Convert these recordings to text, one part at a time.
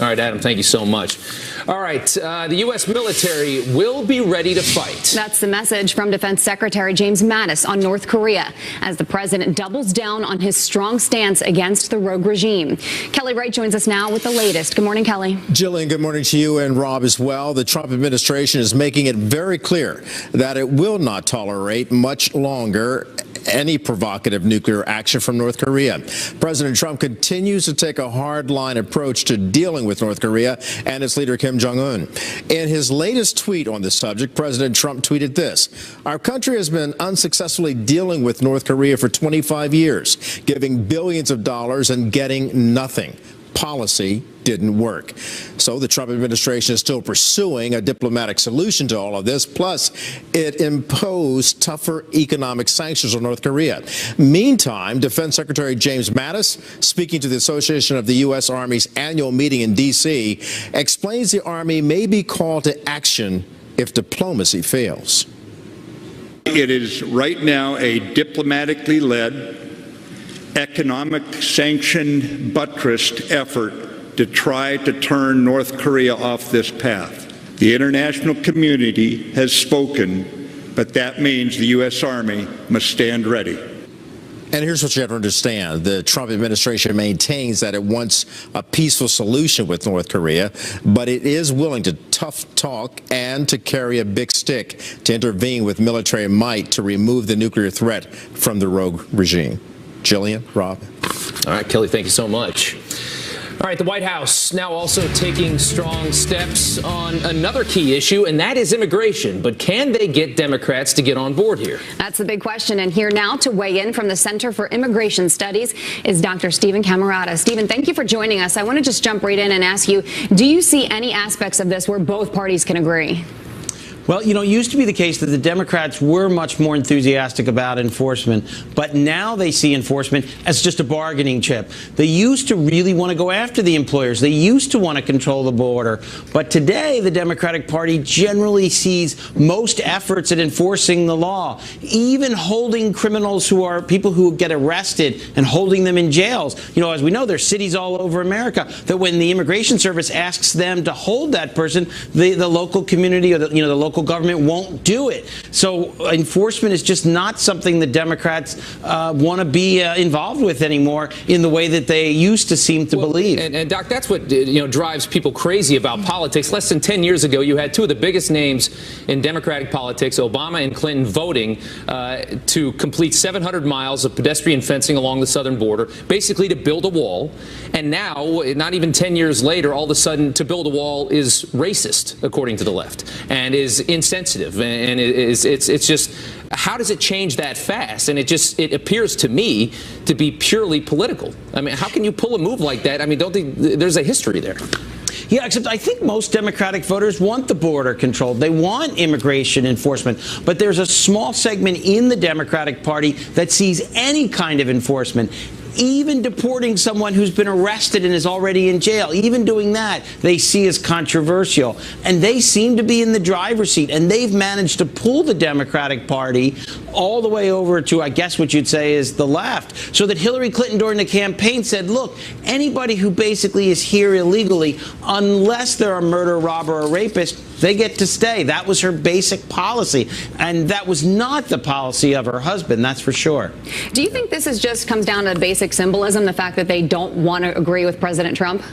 All right, Adam, thank you so much. All right, the U.S. military will be ready to fight. That's the message from Defense Secretary James Mattis on North Korea as the president doubles down on his strong stance against the rogue regime. Kelly Wright joins us now with the latest. Good morning, Kelly. Jillian, good morning to you and Rob as well. The Trump administration is making it very clear that it will not tolerate much longer any provocative nuclear action from North Korea. President Trump continues to take a hard-line approach to dealing with North Korea and its leader Kim Jong-un. In his latest tweet on the subject, President Trump tweeted this: "Our country has been unsuccessfully dealing with North Korea for 25 years, giving billions of dollars and getting nothing. Policy didn't work." So the Trump administration is still pursuing a diplomatic solution to all of this. Plus, it imposed tougher economic sanctions on North Korea. Meantime, Defense Secretary James Mattis, speaking to the Association of the U.S. Army's annual meeting in D.C., explains the Army may be called to action if diplomacy fails. It is right now a diplomatically led, economic sanction buttressed effort to try to turn North Korea off this path. The international community has spoken, but that means the U.S. Army must stand ready. And here's what you have to understand. The Trump administration maintains that it wants a peaceful solution with North Korea, but it is willing to tough talk and to carry a big stick to intervene with military might to remove the nuclear threat from the rogue regime. Jillian, Rob. All right, Kelly, thank you so much. All right, the White House now also taking strong steps on another key issue, and that is immigration. But can they get Democrats to get on board here? That's the big question. And here now to weigh in from the Center for Immigration Studies is Dr. Stephen Camarata. Stephen, thank you for joining us. I want to just jump right in and ask you, do you see any aspects of this where both parties can agree? Well, you know, it used to be the case that the Democrats were much more enthusiastic about enforcement, but now they see enforcement as just a bargaining chip. They used to really want to go after the employers. They used to want to control the border. But today, the Democratic Party generally sees most efforts at enforcing the law, even holding criminals who are people who get arrested and holding them in jails. You know, as we know, there's cities all over America that when the Immigration Service asks them to hold that person, the local community or the local government won't do it. So enforcement is just not something the Democrats want to be involved with anymore in the way that they used to seem to believe. And Doc, that's what drives people crazy about politics. Less than 10 years ago, you had two of the biggest names in Democratic politics, Obama and Clinton, voting to complete 700 miles of pedestrian fencing along the southern border, basically to build a wall. And now, not even 10 years later, all of a sudden, to build a wall is racist, according to the left, and is insensitive, and it's just, how does it change that fast? And it appears to me to be purely political. I mean, how can you pull a move like that? I mean, there's a history there. Yeah, except I think most Democratic voters want the border controlled. They want immigration enforcement. But there's a small segment in the Democratic Party that sees any kind of enforcement, even deporting someone who's been arrested and is already in jail, even doing that, they see as controversial. And they seem to be in the driver's seat. And they've managed to pull the Democratic Party all the way over to, I guess what you'd say is the left. So that Hillary Clinton during the campaign said, look, anybody who basically is here illegally, unless they're a murderer, robber, or rapist, they get to stay. That was her basic policy. And that was not the policy of her husband, that's for sure. Do you think this comes down to basic symbolism, the fact that they don't want to agree with President Trump?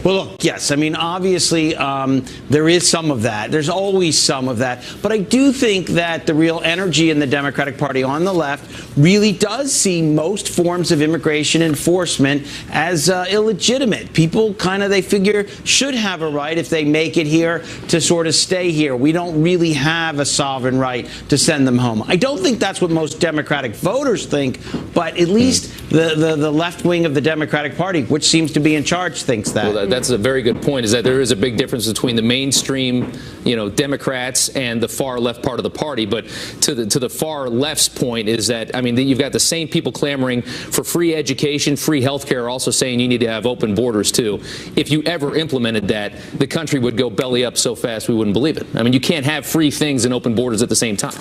Well, look, yes. I mean, obviously, there is some of that. There's always some of that. But I do think that the real energy in the Democratic Party on the left really does see most forms of immigration enforcement as illegitimate. People they figure, should have a right, if they make it here, to sort of stay here. We don't really have a sovereign right to send them home. I don't think that's what most Democratic voters think, but at least the left wing of the Democratic Party, which seems to be in charge, thinks that. Well, that's a very good point, is that there is a big difference between the mainstream, Democrats and the far left part of the party. But to the far left's point is that, I mean, you've got the same people clamoring for free education, free health care, also saying you need to have open borders, too. If you ever implemented that, the country would go belly up so fast we wouldn't believe it. I mean, you can't have free things and open borders at the same time.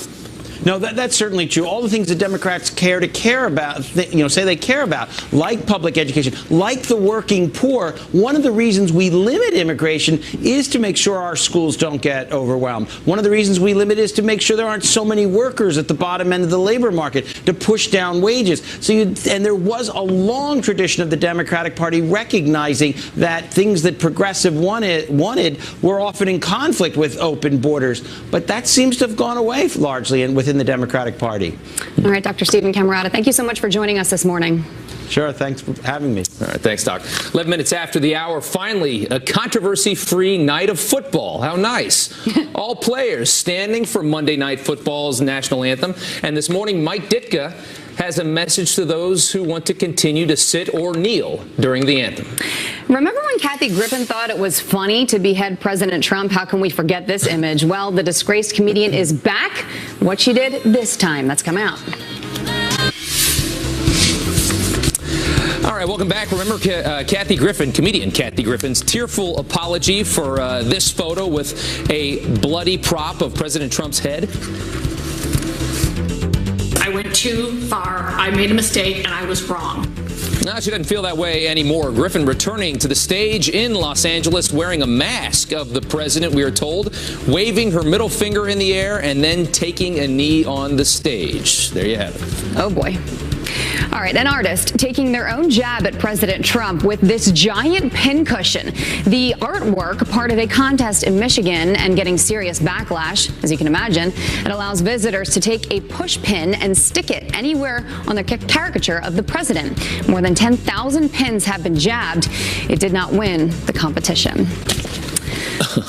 No, that's certainly true. All the things the Democrats care about, say they care about, like public education, like the working poor. One of the reasons we limit immigration is to make sure our schools don't get overwhelmed. One of the reasons we limit is to make sure there aren't so many workers at the bottom end of the labor market to push down wages. And there was a long tradition of the Democratic Party recognizing that things that progressive wanted were often in conflict with open borders. But that seems to have gone away largely within the Democratic Party. All right, Dr. Stephen Camarata, thank you so much for joining us this morning. Sure, thanks for having me. All right, thanks, Doc. 11 minutes after the hour, finally, a controversy-free night of football. How nice. All players standing for Monday Night Football's national anthem. And this morning, Mike Ditka has a message to those who want to continue to sit or kneel during the anthem. Remember when Kathy Griffin thought it was funny to behead President Trump? How can we forget this image? Well, the disgraced comedian is back. What she did this time, that's come out. All right, welcome back. Remember Kathy Griffin, comedian Kathy Griffin's tearful apology for this photo with a bloody prop of President Trump's head? I went too far. I made a mistake, and I was wrong. No, she doesn't feel that way anymore. Griffin returning to the stage in Los Angeles wearing a mask of the president, we are told, waving her middle finger in the air and then taking a knee on the stage. There you have it. Oh, boy. All right, an artist taking their own jab at President Trump with this giant pincushion. The artwork, part of a contest in Michigan and getting serious backlash, as you can imagine. It allows visitors to take a push pin and stick it anywhere on the caricature of the president. More than 10,000 pins have been jabbed. It did not win the competition.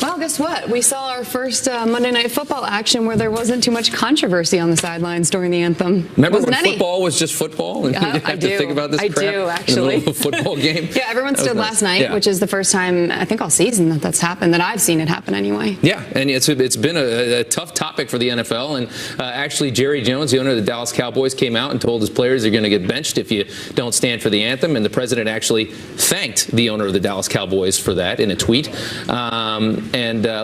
Well, guess what? We saw our first Monday Night Football action where there wasn't too much controversy on the sidelines during the anthem. Remember when football was just football? And you didn't have to think about this crap I do, actually. in the middle of a football game? Yeah, everyone stood last night, yeah. Which is the first time, I think, all season that's happened, that I've seen it happen anyway. Yeah, and it's been a tough topic for the NFL. And actually, Jerry Jones, the owner of the Dallas Cowboys, came out and told his players they're going to get benched if you don't stand for the anthem. And the president actually thanked the owner of the Dallas Cowboys for that in a tweet.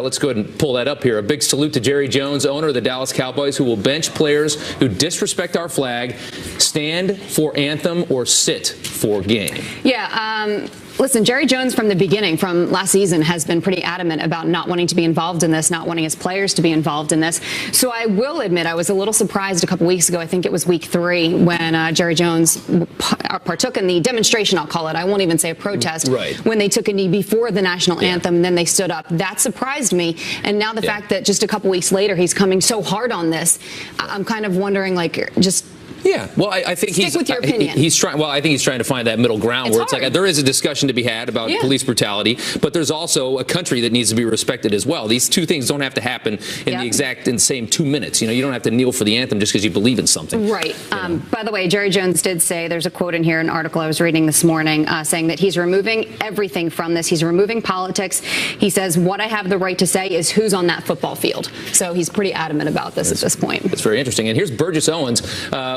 Let's go ahead and pull that up here. A big salute to Jerry Jones, owner of the Dallas Cowboys, who will bench players who disrespect our flag, stand for anthem, or sit for game. Yeah, listen, Jerry Jones from the beginning, from last season, has been pretty adamant about not wanting to be involved in this, not wanting his players to be involved in this. So I will admit I was a little surprised a couple weeks ago, I think it was week 3, when Jerry Jones partook in the demonstration, I'll call it. I won't even say a protest. Right. When they took a knee before the national anthem, and then they stood up. That surprised me. And now the fact that just a couple weeks later he's coming so hard on this, I'm kind of wondering, like, just... Yeah, well, I think Stick with your opinion. he's trying. Well, I think he's trying to find that middle ground where it's like there is a discussion to be had about police brutality, but there's also a country that needs to be respected as well. These two things don't have to happen in the same 2 minutes. You know, you don't have to kneel for the anthem just because you believe in something. Right. By the way, Jerry Jones did say, there's a quote in here, an article I was reading this morning, saying that he's removing everything from this. He's removing politics. He says, what I have the right to say is who's on that football field. So he's pretty adamant about this at this point. It's very interesting. And here's Burgess Owens.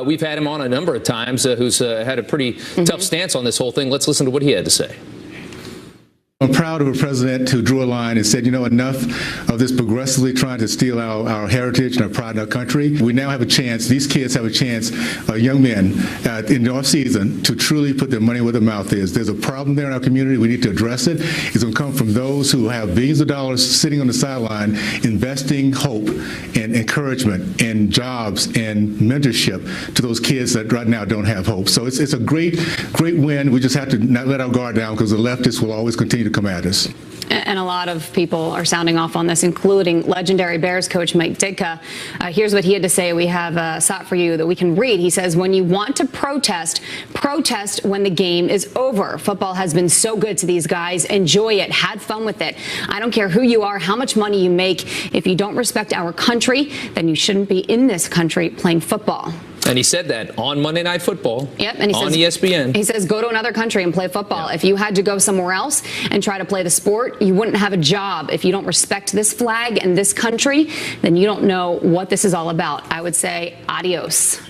We've had him on a number of times, who's had a pretty tough stance on this whole thing. Let's listen to what he had to say. I'm proud of a president who drew a line and said, you know, enough of this progressively trying to steal our heritage and our pride in our country. We now have a chance, these kids have a chance, young men in the off season, to truly put their money where their mouth is. There's a problem there in our community. We need to address it. It's going to come from those who have billions of dollars sitting on the sideline, investing hope and encouragement and jobs and mentorship to those kids that right now don't have hope. So it's a great win. We just have to not let our guard down, because the leftists will always continue to come at us. And a lot of people are sounding off on this, including legendary Bears coach Mike Ditka. Here's what he had to say. We have sought for you that we can read. He says, when you want to protest, protest when the game is over. Football has been so good to these guys. Enjoy it. Have fun with it. I don't care who you are, how much money you make. If you don't respect our country, then you shouldn't be in this country playing football. And he said that on Monday Night Football. Yep, and he on says, ESPN. He says, go to another country and play football. If you had to go somewhere else and try to play the sport, you wouldn't have a job. If you don't respect this flag and this country, then you don't know what this is all about. I would say adios.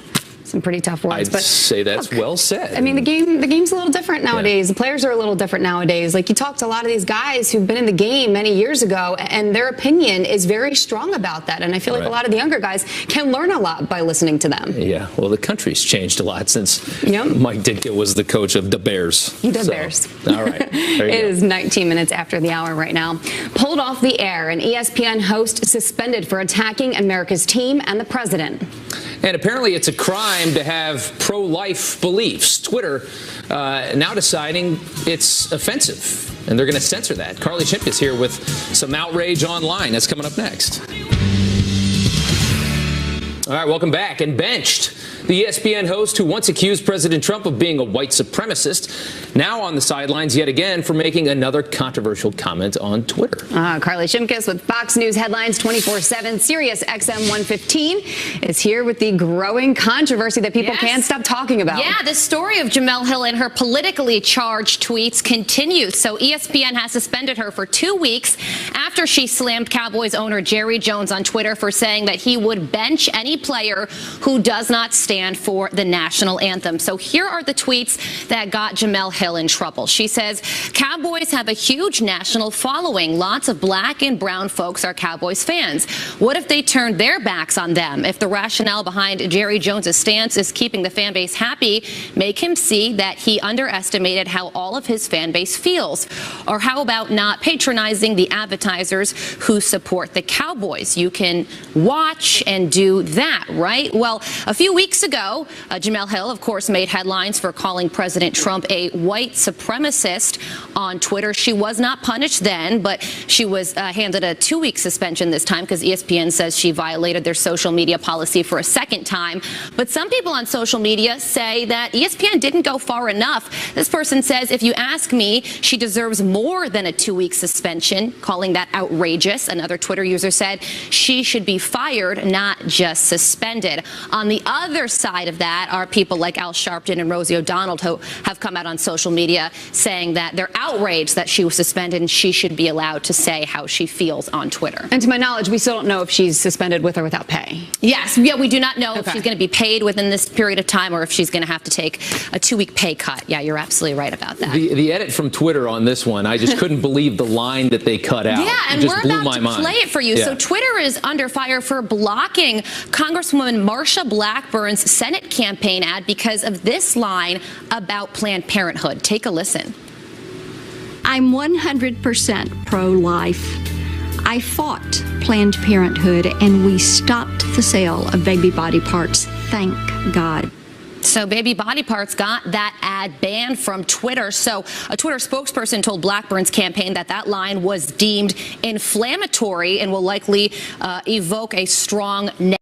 Some pretty tough words. I'd say that's well said. I mean, the game's a little different nowadays. Yeah. The players are a little different nowadays. Like, you talk to a lot of these guys who've been in the game many years ago, and their opinion is very strong about that. And I feel like a lot of the younger guys can learn a lot by listening to them. Yeah, well, the country's changed a lot since Mike Ditka was the coach of the Bears. The Bears. All right. It is 19 minutes after the hour right now. Pulled off the air, an ESPN host suspended for attacking America's team and the president. And apparently it's a crime to have pro-life beliefs. Twitter now deciding it's offensive, and they're going to censor that. Carly Shimp is here with some outrage online. That's coming up next. All right, welcome back. And benched. The ESPN host who once accused President Trump of being a white supremacist, now on the sidelines yet again for making another controversial comment on Twitter. Carly Shimkus with Fox News Headlines 24/7. Sirius XM 115 is here with the growing controversy that people can't stop talking about. Yeah, the story of Jemele Hill and her politically charged tweets continues. So ESPN has suspended her for 2 weeks after she slammed Cowboys owner Jerry Jones on Twitter for saying that he would bench any player who does not stand for the national anthem. So here are the tweets that got Jemele Hill in trouble. She says, Cowboys have a huge national following. Lots of black and brown folks are Cowboys fans. What if they turned their backs on them? If the rationale behind Jerry Jones's stance is keeping the fan base happy, make him see that he underestimated how all of his fan base feels. Or how about not patronizing the advertisers who support the Cowboys? You can watch and do that, right? Well, a few weeks ago, Jemele Hill, of course, made headlines for calling President Trump a white supremacist on Twitter. She was not punished then, but she was handed a 2-week suspension this time because ESPN says she violated their social media policy for a second time. But some people on social media say that ESPN didn't go far enough. This person says, if you ask me, she deserves more than a 2-week suspension, calling that outrageous. Another Twitter user said she should be fired, not just suspended. On the other side of that are people like Al Sharpton and Rosie O'Donnell who have come out on social media saying that they're outraged that she was suspended and she should be allowed to say how she feels on Twitter. And to my knowledge, we still don't know if she's suspended with or without pay. Yes, yeah, we do not know if she's going to be paid within this period of time or if she's going to have to take a 2-week pay cut. Yeah, you're absolutely right about that. The edit from Twitter on this one, I just couldn't believe the line that they cut out. Yeah, and just we're blew about my to play mind. it for you. Yeah. So Twitter is under fire for blocking Congresswoman Marsha Blackburn's Senate campaign ad because of this line about Planned Parenthood. Take a listen. I'm 100% pro-life. I fought Planned Parenthood and we stopped the sale of baby body parts. Thank God. So baby body parts got that ad banned from Twitter. So a Twitter spokesperson told Blackburn's campaign that that line was deemed inflammatory and will likely evoke a strong